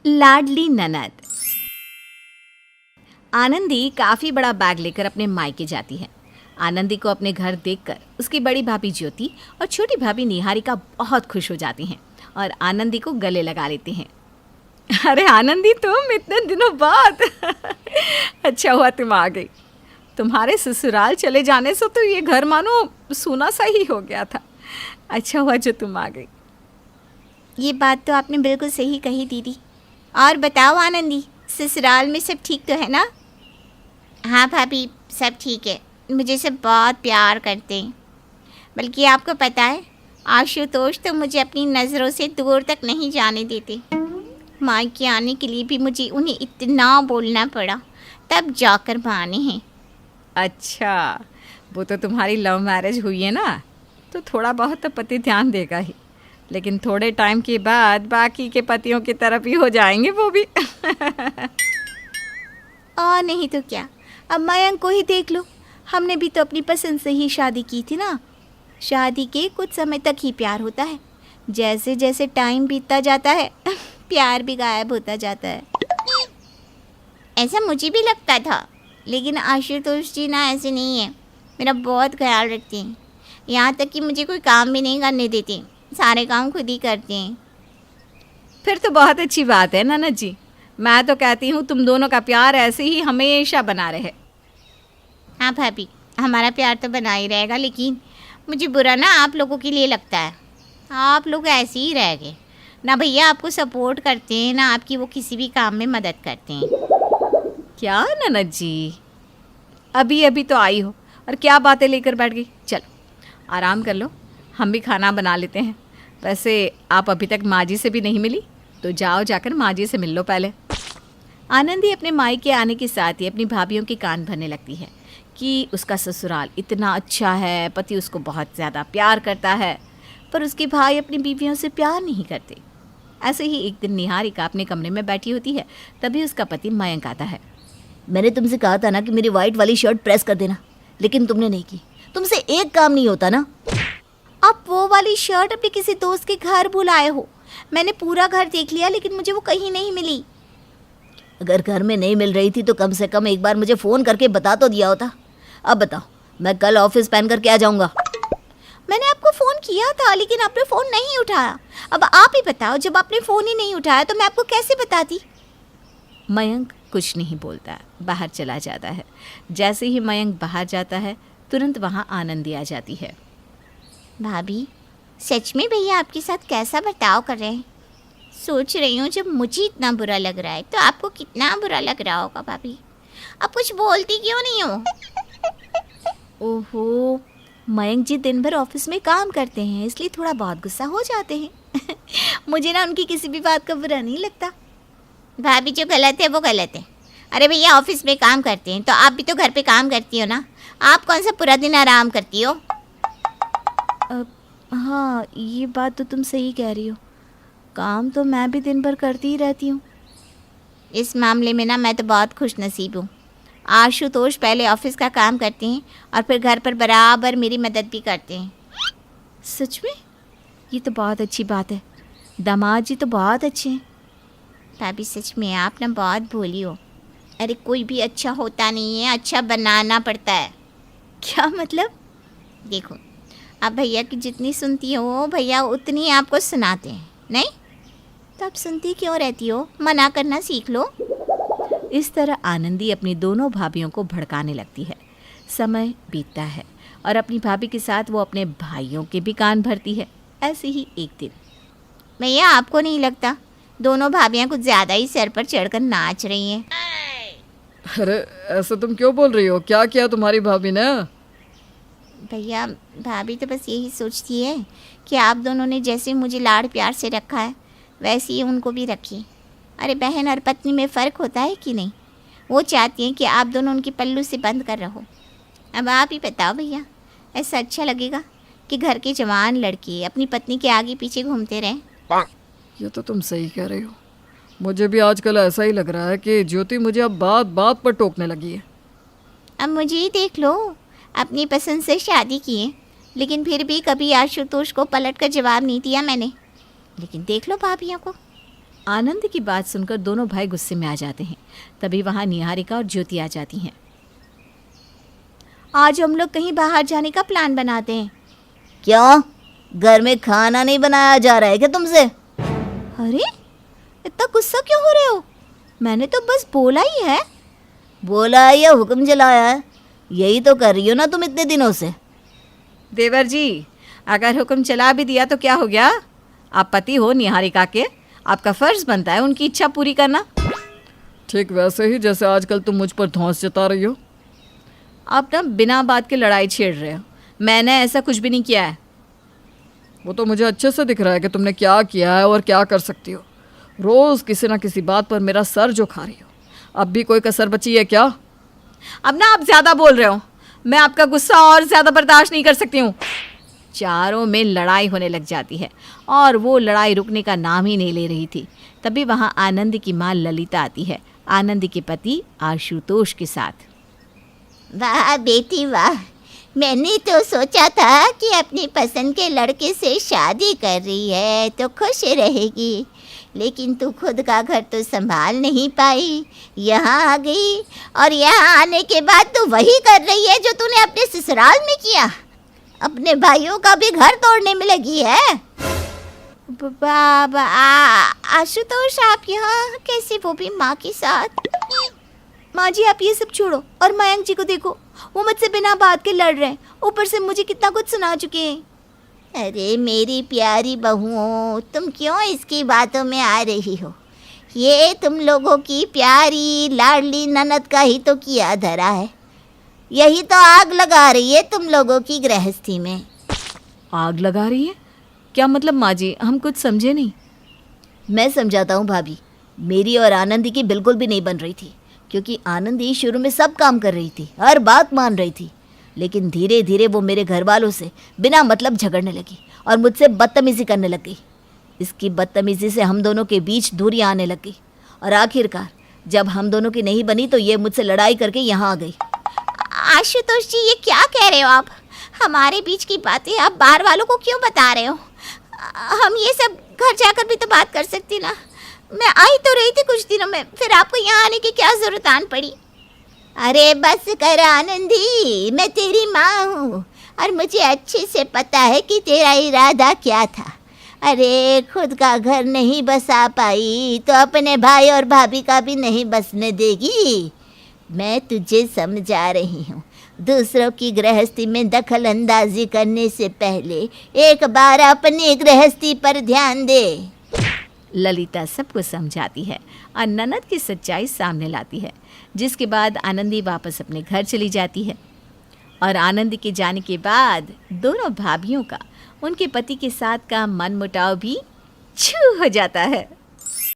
लाडली ननद। आनंदी काफ़ी बड़ा बैग लेकर अपने मायके जाती है। आनंदी को अपने घर देखकर उसकी बड़ी भाभी ज्योति और छोटी भाभी निहारिका बहुत खुश हो जाती हैं और आनंदी को गले लगा लेते हैं। अरे आनंदी, तुम इतने दिनों बाद अच्छा हुआ तुम आ गई। तुम्हारे ससुराल चले जाने से तो ये घर मानो सूना सा ही हो गया था। अच्छा हुआ जो तुम आ गई। ये बात तो आपने बिल्कुल सही कही दीदी। और बताओ आनंदी, ससुराल में सब ठीक तो है ना? हाँ भाभी, सब ठीक है। मुझे सब बहुत प्यार करते हैं। बल्कि आपको पता है, आशुतोष तो मुझे अपनी नज़रों से दूर तक नहीं जाने देते। मायके आने के लिए भी मुझे उन्हें इतना बोलना पड़ा, तब जाकर माने हैं। अच्छा, वो तो तुम्हारी लव मैरिज हुई है ना, तो थोड़ा बहुत तो पति ध्यान देगा ही, लेकिन थोड़े टाइम के बाद बाकी के पतियों की तरफ ही हो जाएंगे वो भी। और नहीं तो क्या, अब मयंक को ही देख लो। हमने भी तो अपनी पसंद से ही शादी की थी ना। शादी के कुछ समय तक ही प्यार होता है, जैसे जैसे टाइम बीतता जाता है प्यार भी गायब होता जाता है। ऐसा मुझे भी लगता था, लेकिन आशुतोष जी ना ऐसे नहीं है। मेरा बहुत ख्याल रखते हैं, यहाँ तक कि मुझे कोई काम भी नहीं करने देते। सारे काम खुद ही करते हैं। फिर तो बहुत अच्छी बात है ननद जी। मैं तो कहती हूँ तुम दोनों का प्यार ऐसे ही हमेशा बना रहे। हाँ भाभी, हमारा प्यार तो बना ही रहेगा, लेकिन मुझे बुरा ना आप लोगों के लिए लगता है। आप लोग ऐसे ही रह गए ना, भैया आपको सपोर्ट करते हैं ना आपकी वो किसी भी काम में मदद करते हैं। क्या ननद जी, अभी अभी तो आई हो और क्या बातें लेकर बैठ गई। चलो आराम कर लो, हम भी खाना बना लेते हैं। वैसे आप अभी तक माँ जी से भी नहीं मिली, तो जाओ जाकर माँ जी से मिल लो पहले। आनंदी अपने मायके आने के साथ ही अपनी भाभीयों के कान भरने लगती है कि उसका ससुराल इतना अच्छा है, पति उसको बहुत ज़्यादा प्यार करता है, पर उसके भाई अपनी बीवियों से प्यार नहीं करते। ऐसे ही एक दिन निहारिका अपने कमरे में बैठी होती है, तभी उसका पति मयंक आता है। मैंने तुमसे कहा था ना कि मेरी वाइट वाली शर्ट प्रेस कर देना, लेकिन तुमने नहीं की। तुमसे एक काम नहीं होता ना। आप वो वाली शर्ट अपने किसी दोस्त के घर बुलाए हो। मैंने पूरा घर देख लिया, लेकिन मुझे वो कहीं नहीं मिली। अगर घर में नहीं मिल रही थी तो कम से कम एक बार मुझे फ़ोन करके बता तो दिया होता। अब बताओ, मैं कल ऑफिस पहन करके आ जाऊँगा। मैंने आपको फ़ोन किया था, लेकिन आपने फ़ोन नहीं उठाया। अब आप ही बताओ, जब आपने फ़ोन ही नहीं उठाया तो मैं आपको कैसे बताती? मयंक कुछ नहीं बोलता, बाहर चला जाता है। जैसे ही मयंक बाहर जाता है, तुरंत वहाँ आनंदी आ जाती है। भाभी, सच में भैया आपके साथ कैसा बर्ताव कर रहे हैं? सोच रही हूँ, जब मुझे इतना बुरा लग रहा है तो आपको कितना बुरा लग रहा होगा। भाभी, आप कुछ बोलती क्यों नहीं हो? ओहो, मयंक जी दिन भर ऑफिस में काम करते हैं, इसलिए थोड़ा बहुत गुस्सा हो जाते हैं। मुझे ना उनकी किसी भी बात का बुरा नहीं लगता। भाभी, जो गलत है वो गलत है। अरे भैया, ऑफिस में काम करते हैं तो आप भी तो घर पे काम करती हो ना। आप कौन सा पूरा दिन आराम करती हो? हाँ, ये बात तो तुम सही कह रही हो। काम तो मैं भी दिन भर करती ही रहती हूँ। इस मामले में ना मैं तो बहुत खुश नसीब हूँ। आशुतोष पहले ऑफिस का काम करते हैं और फिर घर पर बराबर मेरी मदद भी करते हैं। सच में? ये तो बहुत अच्छी बात है। दामाद जी तो बहुत अच्छे हैं। भाभी, सच में आप ना बहुत भोली हो। अरे कोई भी अच्छा होता नहीं है, अच्छा बनाना पड़ता है। क्या मतलब? देखो, आप भैया की जितनी सुनती हो, भैया उतनी आपको सुनाते हैं। नहीं तो आप सुनती क्यों रहती हो? मना करना सीख लो। इस तरह आनंदी अपनी दोनों भाभीयों को भड़काने लगती है। समय बीतता है और अपनी भाभी के साथ वो अपने भाइयों के भी कान भरती है। ऐसे ही एक दिन, भैया आपको नहीं लगता दोनों भाभियाँ कुछ ज़्यादा ही सर पर चढ़कर नाच रही हैं? अरे ऐसा तुम क्यों बोल रही हो? क्या किया तुम्हारी भाभी ने? भैया, भाभी तो बस यही सोचती है कि आप दोनों ने जैसे मुझे लाड़ प्यार से रखा है, वैसे ही उनको भी रखिए। अरे बहन और पत्नी में फ़र्क होता है कि नहीं? वो चाहती हैं कि आप दोनों उनके पल्लू से बंद कर रहो। अब आप ही बताओ भैया, ऐसा अच्छा लगेगा कि घर के जवान लड़के अपनी पत्नी के आगे पीछे घूमते रहें? ये तो तुम सही कह रही हो। मुझे भी आजकल ऐसा ही लग रहा है कि ज्योति मुझे अब बात बात पर टोकने लगी है। अब मुझे ही देख लो, अपनी पसंद से शादी किए, लेकिन फिर भी कभी आशुतोष को पलट कर जवाब नहीं दिया मैंने। लेकिन देख लो भाभियों को, आनंद की बात सुनकर दोनों भाई गुस्से में आ जाते हैं। तभी वहाँ निहारिका और ज्योति आ जाती हैं। आज हम लोग कहीं बाहर जाने का प्लान बनाते हैं। क्यों? घर में खाना नहीं बनाया जा रहा है क्या तुमसे? अरे इतना गुस्सा क्यों हो रहे हो? मैंने तो बस बोला ही है। बोला है या हुक्म चलाया है? यही तो कर रही हो ना तुम इतने दिनों से। देवर जी, अगर हुक्म चला भी दिया तो क्या हो गया? आप पति हो निहारिका के, आपका फर्ज बनता है उनकी इच्छा पूरी करना। ठीक वैसे ही जैसे आजकल तुम मुझ पर धौंस जता रही हो। आप ना बिना बात के लड़ाई छेड़ रहे हो। मैंने ऐसा कुछ भी नहीं किया है। वो तो मुझे अच्छे से दिख रहा है कि तुमने क्या किया है और क्या कर सकती हो। रोज़ किसी ना किसी बात पर मेरा सर जो खा रही हो। अब भी कोई कसर बची है क्या? अब ना आप ज़्यादा बोल रहे हो। मैं आपका गुस्सा और ज़्यादा बर्दाश्त नहीं कर सकती हूँ। चारों में लड़ाई होने लग जाती है और वो लड़ाई रुकने का नाम ही नहीं ले रही थी। तभी वहाँ आनंद की माँ ललिता आती है, आनंद के पति आशुतोष के साथ। वाह बेटी वाह, मैंने तो सोचा था कि अपनी पसंद के लड़के से शादी कर रही है तो खुश रहेगी, लेकिन तू खुद का घर तो संभाल नहीं पाई, यहाँ आ गई और यहाँ आने के बाद तू वही कर रही है जो तूने अपने ससुराल में किया। अपने भाइयों का भी घर तोड़ने में लगी है। बाबा आशुतोष, आप यहाँ कैसे, वो भी माँ के साथ? माँ जी आप ये सब छोड़ो और मयंक जी को देखो, वो मुझसे बिना बात के लड़ रहे हैं, ऊपर से मुझे कितना कुछ सुना चुके हैं। अरे मेरी प्यारी बहुओं, तुम क्यों इसकी बातों में आ रही हो? ये तुम लोगों की प्यारी लाडली ननद का ही तो किया धरा है। यही तो आग लगा रही है तुम लोगों की गृहस्थी में। आग लगा रही है? क्या मतलब माँ जी, हम कुछ समझे नहीं। मैं समझाता हूँ भाभी, मेरी और आनंदी की बिल्कुल भी नहीं बन रही थी, क्योंकि आनंदी शुरू में सब काम कर रही थी, हर बात मान रही थी, लेकिन धीरे धीरे वो मेरे घर वालों से बिना मतलब झगड़ने लगी और मुझसे बदतमीज़ी करने लग गई। इसकी बदतमीज़ी से हम दोनों के बीच दूरियां आने लग गई और आखिरकार जब हम दोनों की नहीं बनी तो ये मुझसे लड़ाई करके यहाँ आ गई। आशुतोष जी ये क्या कह रहे हो आप? हमारे बीच की बातें आप बाहर वालों को क्यों बता रहे हो? हम ये सब घर जाकर भी तो बात कर सकती ना। मैं आई तो रही थी कुछ दिनों में, फिर आपको यहाँ आने की क्या जरूरत आन पड़ी? अरे बस कर आनंदी, मैं तेरी माँ हूँ और मुझे अच्छे से पता है कि तेरा इरादा क्या था। अरे खुद का घर नहीं बसा पाई तो अपने भाई और भाभी का भी नहीं बसने देगी। मैं तुझे समझा रही हूँ, दूसरों की गृहस्थी में दखल अंदाजी करने से पहले एक बार अपनी गृहस्थी पर ध्यान दे। ललिता सबको समझाती है और ननद की सच्चाई सामने लाती है, जिसके बाद आनंदी वापस अपने घर चली जाती है। और आनंदी के जाने के बाद दोनों भाभियों का उनके पति के साथ का मनमुटाव भी छू हो जाता है।